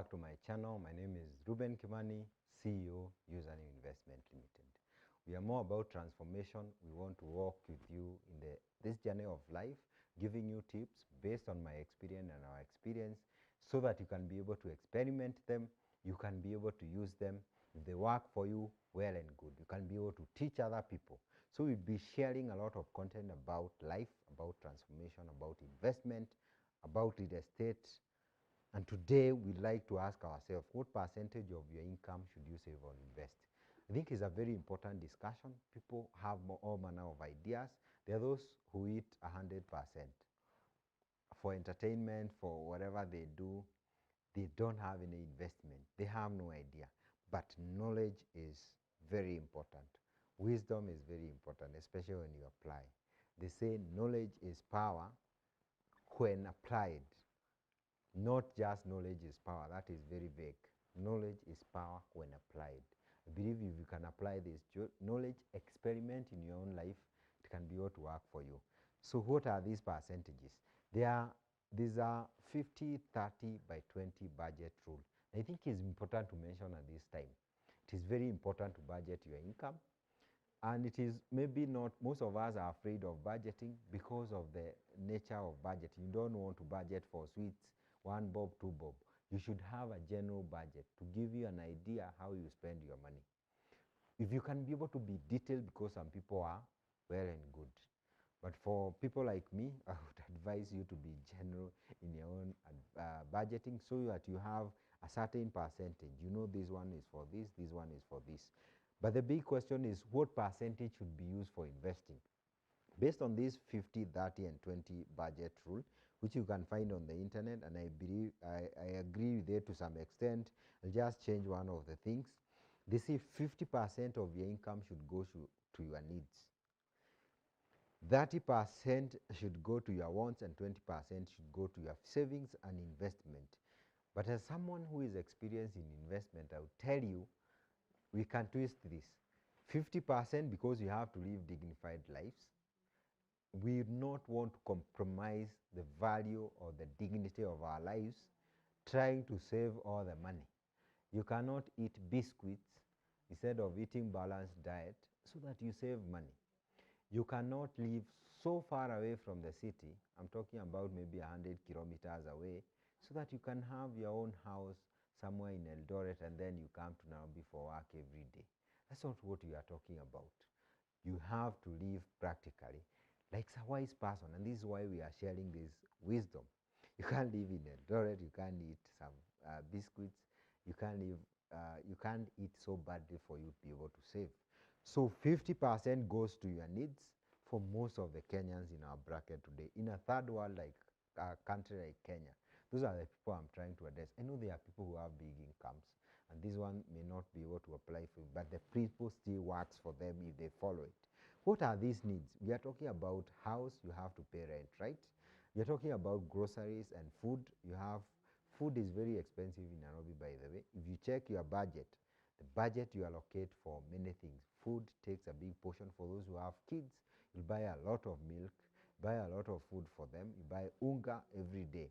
back to my channel. My name is Reuben, CEO, Username Investment Limited. We are more about transformation. We want to walk with you in this journey of life, giving you tips based on my experience and our experience so that you can be able to experiment them. You can be able to use them. If they work for you, well and good. You can be able to teach other people. So we'll be sharing a lot of content about life, about transformation, about investment, about real estate. And today we'd like to ask ourselves, what percentage of your income should you save or invest? I think it's a very important discussion. People have all manner of ideas. There are those who eat 100% for entertainment, for whatever they do. They don't have any investment. They have no idea. But knowledge is very important. Wisdom is very important, especially when you apply. They say knowledge is power when applied. Not just knowledge is power. That is very vague. Knowledge is power when applied. I believe if you can apply this knowledge, experiment in your own life, it can be able to work for you. So what are these percentages? These are 50, 30 by 20 budget rule. I think it's important to mention at this time. It is very important to budget your income. And it is maybe not, most of us are afraid of budgeting because of the nature of budgeting. You don't want to budget for sweets, 1 bob, 2 bob. You should have a general budget to give you an idea how you spend your money. If you can be able to be detailed, because some people are, well and good. But for people like me, I would advise you to be general in your own budgeting so that you have a certain percentage. You know this one is for this one is for this. But the big question is what percentage should be used for investing? Based on this 50, 30, and 20 budget rule, which you can find on the internet, and I believe I agree with it to some extent. I'll just change one of the things. They say 50% of your income should go to your needs. 30% should go to your wants and 20% should go to your savings and investment. But as someone who is experienced in investment, I will tell you, we can twist this. 50% because you have to live dignified lives. We do not want to compromise the value or the dignity of our lives trying to save all the money. You cannot eat biscuits instead of eating balanced diet so that you save money. You cannot live so far away from the city, I'm talking about maybe 100 kilometers away, so that you can have your own house somewhere in Eldoret and then you come to Nairobi for work every day. That's not what we are talking about. You have to live practically like a wise person, and this is why we are sharing this wisdom. You can't live in Eldoret, you can't eat some biscuits, you can't eat so badly for you to be able to save. So 50% goes to your needs for most of the Kenyans in our bracket today. In a third world like a country like Kenya, those are the people I'm trying to address. I know there are people who have big incomes, and this one may not be able to apply for, but the principle still works for them if they follow it. What are these needs? We are talking about house, you have to pay rent, right? We are talking about groceries and food. Food is very expensive in Nairobi, by the way. If you check your budget, the budget you allocate for many things. Food takes a big portion. For those who have kids, you buy a lot of milk, buy a lot of food for them, you buy unga every day.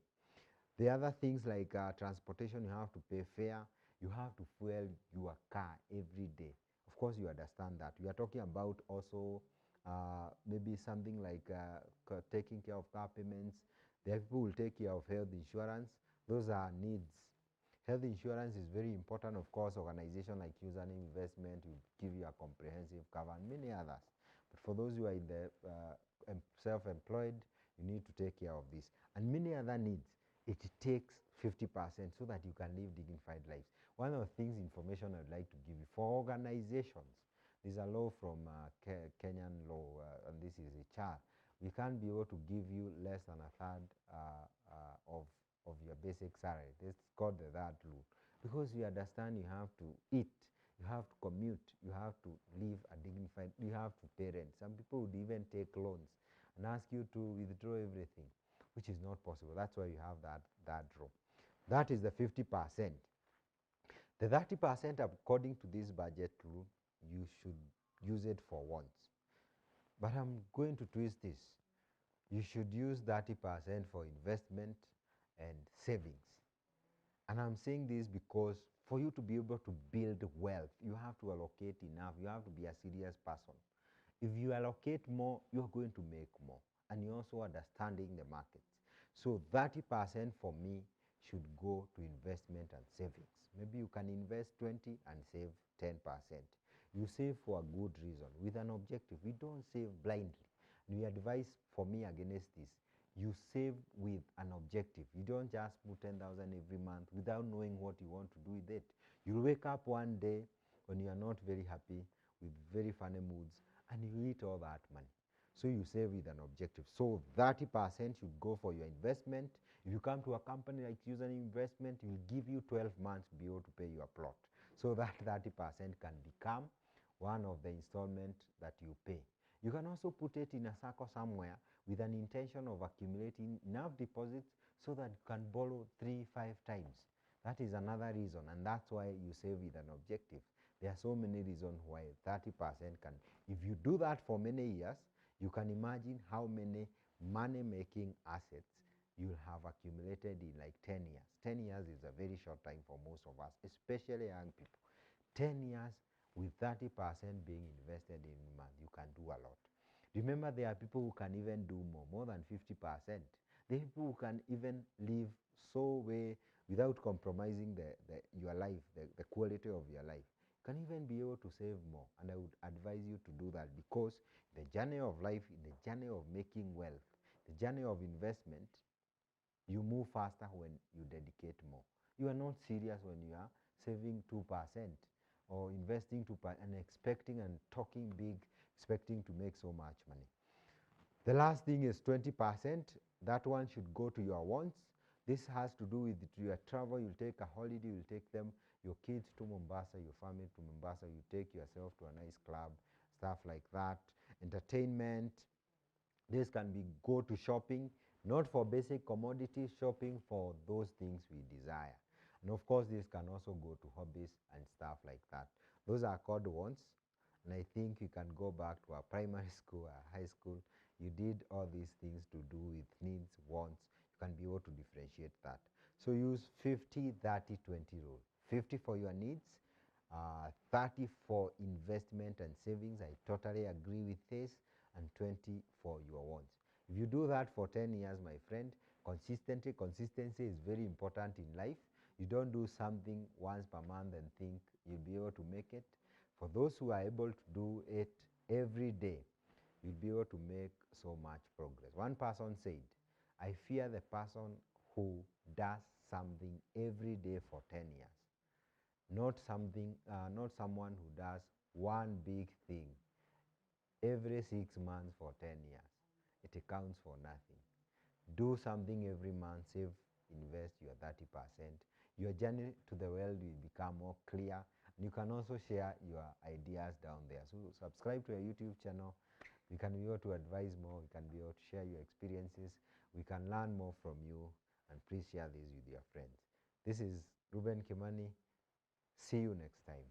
The other things like transportation, you have to pay fare, you have to fuel your car every day. Of course, you understand that. We are talking about also maybe something like taking care of car payments. The people will take care of health insurance. Those are needs. Health insurance is very important. Of course, organization like Username Investment will give you a comprehensive cover and many others. But for those who are in the self-employed, you need to take care of this. And many other needs. It takes 50% so that you can live dignified lives. One of the things, information I'd like to give you, for organizations, there's a law from Kenyan law, and this is a chart. We can't be able to give you less than a third of your basic salary. This is called the third rule. Because you understand you have to eat, you have to commute, you have to live a dignified, you have to pay rent. Some people would even take loans and ask you to withdraw everything, which is not possible. That's why you have that rule. That is the 50%. The 30%, according to this budget rule, you should use it for wants. But I'm going to twist this. You should use 30% for investment and savings. And I'm saying this because for you to be able to build wealth, you have to allocate enough. You have to be a serious person. If you allocate more, you're going to make more. And you're also understanding the markets. So 30% for me should go to investment and savings. Maybe you can invest 20 and save 10%. You save for a good reason, with an objective. We don't save blindly. And we advise for me against this. You save with an objective. You don't just put 10,000 every month without knowing what you want to do with it. You'll wake up one day when you are not very happy, with very funny moods, and you eat all that money. So you save with an objective. So 30% should go for your investment. If you come to a company like User Investment, it will give you 12 months to be able to pay your plot. So that 30% can become one of the installment that you pay. You can also put it in a circle somewhere with an intention of accumulating enough deposits so that you can borrow 3-5 times. That is another reason, and that's why you save with an objective. There are so many reasons why 30% can. If you do that for many years, you can imagine how many money-making assets you'll have accumulated in like 10 years. 10 years is a very short time for most of us, especially young people. 10 years with 30% being invested in a month, you can do a lot. Remember, there are people who can even do more than 50%. There are people who can even live so way without compromising your life, the quality of your life. You can even be able to save more. And I would advise you to do that, because the journey of life, in the journey of making wealth, the journey of investment, you move faster when you dedicate more. You are not serious when you are saving 2% or investing 2% and expecting and talking big, expecting to make so much money. The last thing is 20%. That one should go to your wants. This has to do with your travel. You'll take a holiday, you'll take them, your kids to Mombasa, your family to Mombasa, you take yourself to a nice club, stuff like that. Entertainment. This can be go to shopping, not for basic commodities, shopping for those things we desire. And of course, this can also go to hobbies and stuff like that. Those are called wants. And I think you can go back to our primary school, our high school. You did all these things to do with needs, wants. You can be able to differentiate that. So use 50-30-20 rule. 50 for your needs, 30 for investment and savings. I totally agree with this. And 20 for your wants. If you do that for 10 years, my friend, consistency is very important in life. You don't do something once per month and think you'll be able to make it. For those who are able to do it every day, you'll be able to make so much progress. One person said, I fear the person who does something every day for 10 years, not someone who does one big thing every 6 months for 10 years. It accounts for nothing. Do something every month, save, invest your 30%. Your journey to the world will become more clear. And you can also share your ideas down there. So subscribe to our YouTube channel. We can be able to advise more. We can be able to share your experiences. We can learn more from you. And please share this with your friends. This is Reuben Kimani. See you next time.